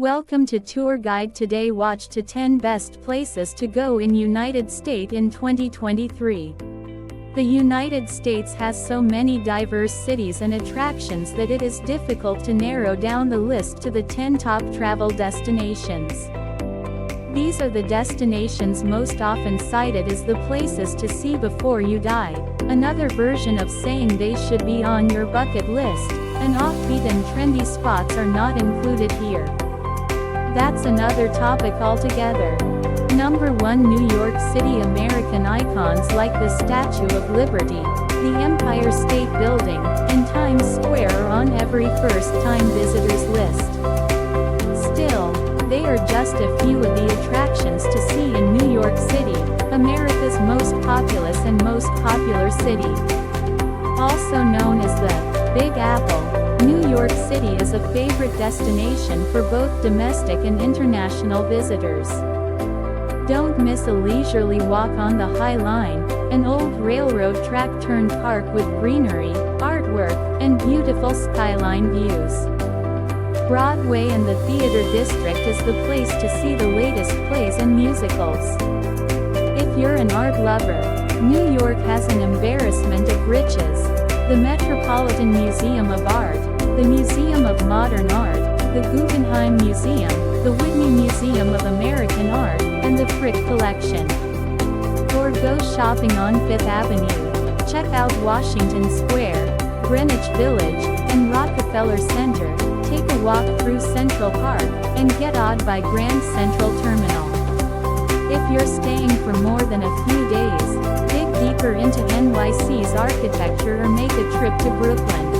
Welcome to Tour Guide. Today watch to 10 best places to go in United States in 2023. The United States has so many diverse cities and attractions that it is difficult to narrow down the list to the 10 top travel destinations. These are the destinations most often cited as the places to see before you die, another version of saying they should be on your bucket list, and offbeat and trendy spots are not included here. That's another topic altogether. Number 1, New York City. American icons like the Statue of Liberty, the Empire State Building, and Times Square are on every first-time visitors list. Still, they are just a few of the attractions to see in New York City, America's most populous and most popular city. Also known as the Big Apple, New York City is a favorite destination for both domestic and international visitors. Don't miss a leisurely walk on the High Line, an old railroad track turned park with greenery, artwork, and beautiful skyline views. Broadway and the Theater District is the place to see the latest plays and musicals. If you're an art lover, New York has an embarrassment of riches. The Metropolitan Museum of Art, the Museum of Modern Art, the Guggenheim Museum, the Whitney Museum of American Art, and the Frick Collection. Or go shopping on Fifth Avenue. Check out Washington Square, Greenwich Village, and Rockefeller Center, take a walk through Central Park, and get awed by Grand Central Terminal. If you're staying for more than a few days, dig deeper into NYC's architecture or make a trip to Brooklyn.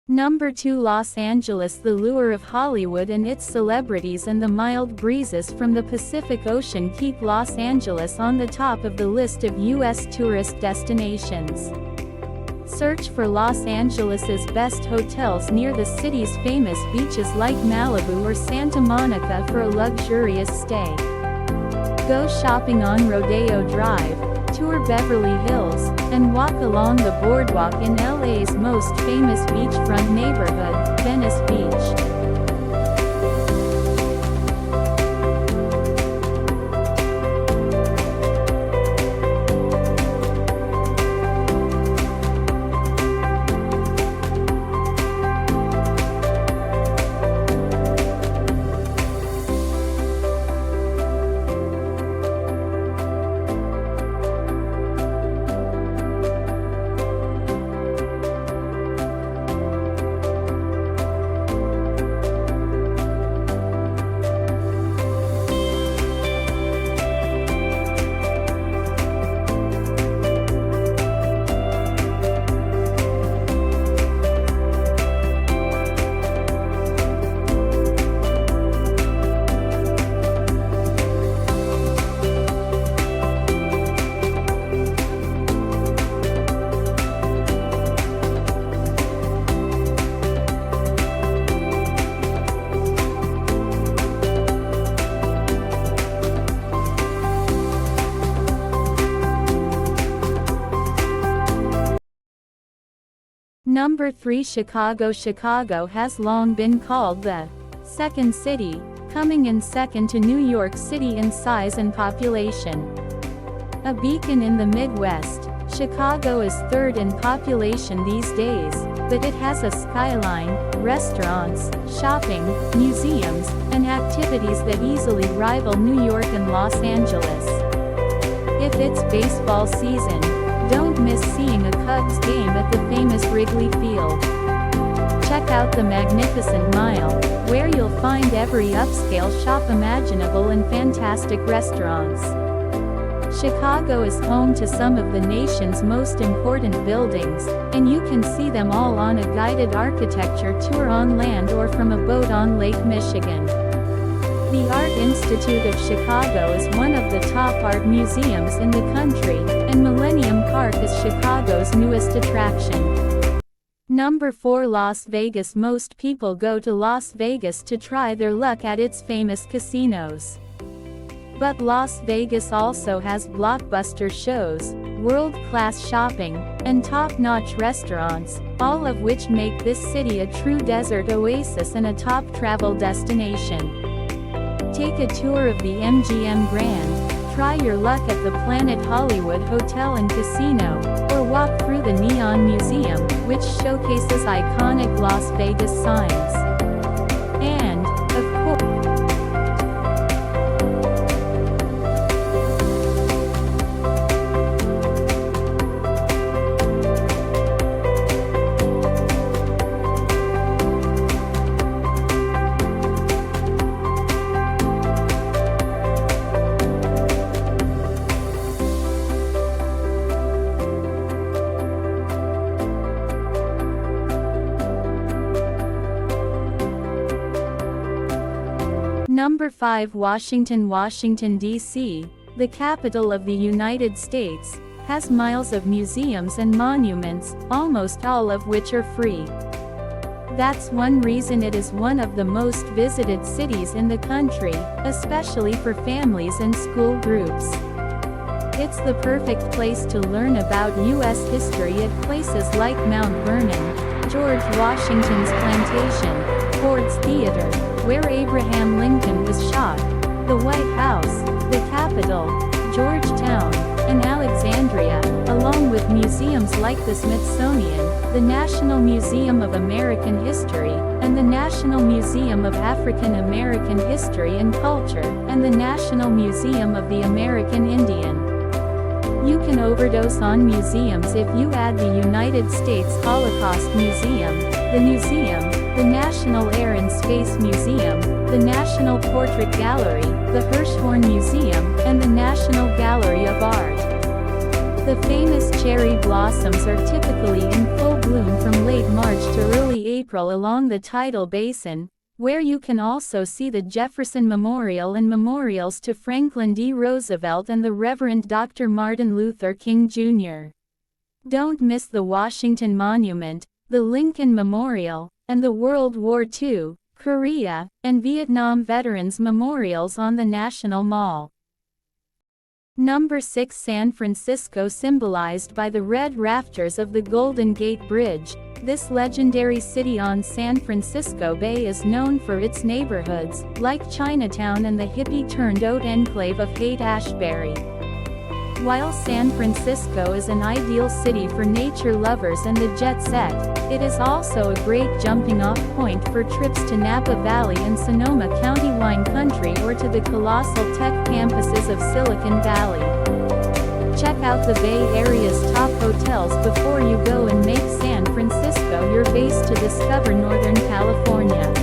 Number 2, Los Angeles. The lure of Hollywood and its celebrities and the mild breezes from the Pacific Ocean keep Los Angeles on the top of the list of U.S. tourist destinations. Search for Los Angeles's best hotels near the city's famous beaches like Malibu or Santa Monica for a luxurious stay. Go shopping on Rodeo Drive, tour Beverly Hills, and walk along the boardwalk in LA's most famous beachfront neighborhood, Venice Beach. Number 3, Chicago. Chicago has long been called the second city, coming in second to New York City in size and population. A beacon in the Midwest, Chicago is third in population these days, but it has a skyline, restaurants, shopping, museums, and activities that easily rival New York and Los Angeles. If it's baseball season, don't miss seeing a Cubs game at the famous Wrigley Field. Check out the Magnificent Mile, where you'll find every upscale shop imaginable and fantastic restaurants. Chicago is home to some of the nation's most important buildings, and you can see them all on a guided architecture tour on land or from a boat on Lake Michigan. The Art Institute of Chicago is one of the top art museums in the country, and Millennium Park is Chicago's newest attraction. Number 4. Las Vegas. Most people go to Las Vegas to try their luck at its famous casinos. But Las Vegas also has blockbuster shows, world-class shopping, and top-notch restaurants, all of which make this city a true desert oasis and a top travel destination. Take a tour of the MGM Grand, try your luck at the Planet Hollywood Hotel and Casino, or walk through the Neon Museum, which showcases iconic Las Vegas signs. And, of course, Number 5. Washington. Washington, D.C., the capital of the United States, has miles of museums and monuments, almost all of which are free. That's one reason it is one of the most visited cities in the country, especially for families and school groups. It's the perfect place to learn about U.S. history at places like Mount Vernon, George Washington's plantation, Ford's Theater, where Abraham Lincoln was shot, the White House, the Capitol, Georgetown, and Alexandria, along with museums like the Smithsonian, the National Museum of American History, and the National Museum of African American History and Culture, and the National Museum of the American Indian. You can overdose on museums if you add the United States Holocaust Museum, the National Air and Space Museum, the National Portrait Gallery, the Hirshhorn Museum, and the National Gallery of Art. The famous cherry blossoms are typically in full bloom from late March to early April along the tidal basin, where you can also see the Jefferson Memorial and memorials to Franklin D. Roosevelt and the Reverend Dr. Martin Luther King Jr. Don't miss the Washington Monument, the Lincoln Memorial, and the World War II, Korea, and Vietnam Veterans Memorials on the National Mall. Number 6. San Francisco. Symbolized by the red rafters of the Golden Gate Bridge, this legendary city on San Francisco Bay is known for its neighborhoods, like Chinatown and the hippie-turned-out enclave of Haight-Ashbury. While San Francisco is an ideal city for nature lovers and the jet set, it is also a great jumping-off point for trips to Napa Valley and Sonoma County wine country or to the colossal tech campuses of Silicon Valley. Check out the Bay Area's top hotels before you go and make San Francisco your base to discover Northern California.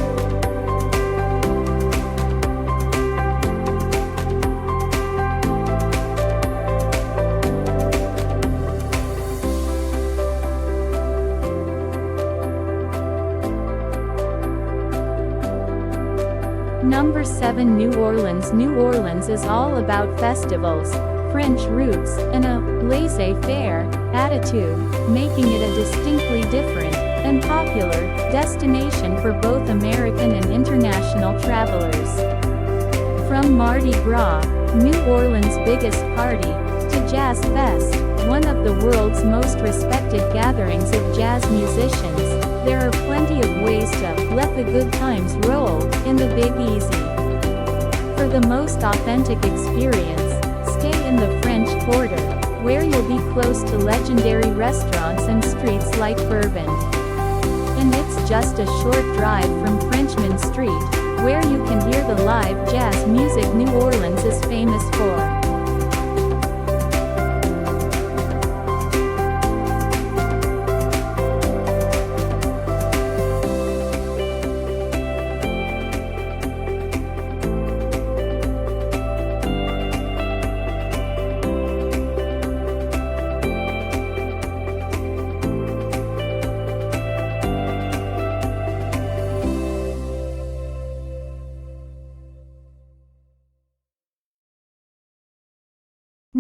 Number 7. New Orleans. New Orleans is all about festivals, French roots, and a laissez-faire attitude, making it a distinctly different and popular destination for both American and international travelers. From Mardi Gras, New Orleans' biggest party, to Jazz Fest, one of the world's most respected gatherings of jazz musicians, there are plenty of ways to let the good times roll in the Big Easy. For the most authentic experience, stay in the French Quarter, where you'll be close to legendary restaurants and streets like Bourbon. And it's just a short drive from Frenchman Street, where you can hear the live jazz music New Orleans is famous for.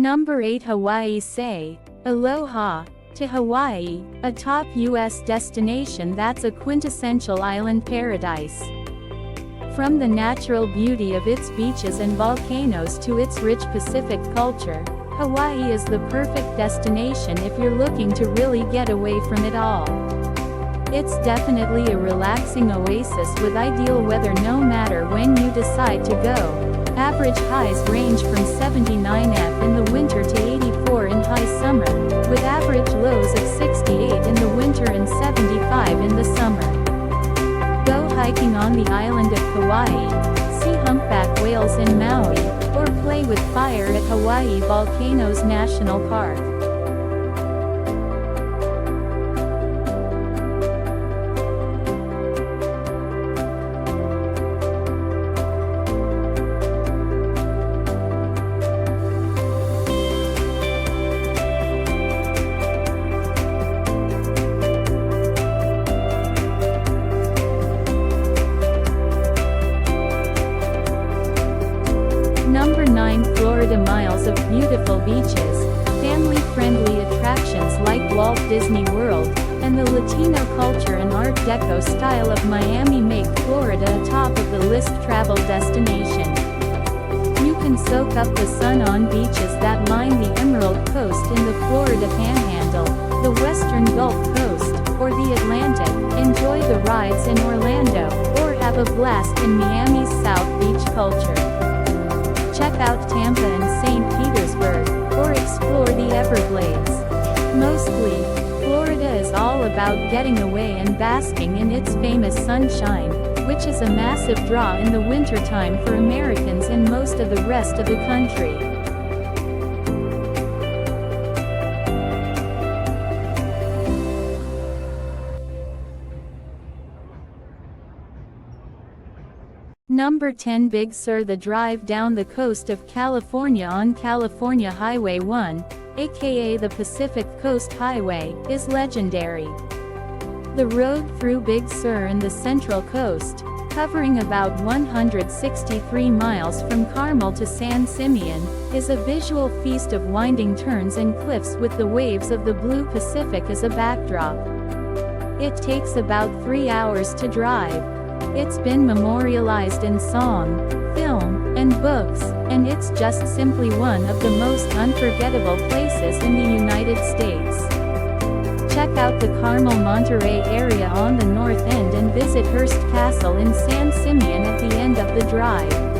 Number 8. Hawaii. Say aloha to Hawaii, a top U.S. destination that's a quintessential island paradise. From the natural beauty of its beaches and volcanoes to its rich Pacific culture, Hawaii is the perfect destination if you're looking to really get away from it all. It's definitely a relaxing oasis with ideal weather no matter when you decide to go. Average highs range from 79 F in the winter to 84 in high summer, with average lows of 68 in the winter and 75 in the summer. Go hiking on the island of Kauai, see humpback whales in Maui, or play with fire at Hawaii Volcanoes National Park. Number 9. Florida. Miles of beautiful beaches, family-friendly attractions like Walt Disney World, and the Latino culture and Art Deco style of Miami make Florida a top-of-the-list travel destination. You can soak up the sun on beaches that line the Emerald Coast in the Florida Panhandle, the Western Gulf Coast, or the Atlantic, enjoy the rides in Orlando, or have a blast in Miami's South Beach culture. Check out Tampa and St. Petersburg, or explore the Everglades. Mostly, Florida is all about getting away and basking in its famous sunshine, which is a massive draw in the wintertime for Americans and most of the rest of the country. Number 10. Big Sur. The drive down the coast of California on California Highway 1, aka the Pacific Coast Highway, is legendary. The road through Big Sur and the Central Coast, covering about 163 miles from Carmel to San Simeon, is a visual feast of winding turns and cliffs with the waves of the blue Pacific as a backdrop. It takes about 3 hours to drive. It's been memorialized in song, film, and books, and it's just simply one of the most unforgettable places in the United States. Check out the Carmel-Monterey area on the north end and visit Hearst Castle in San Simeon at the end of the drive.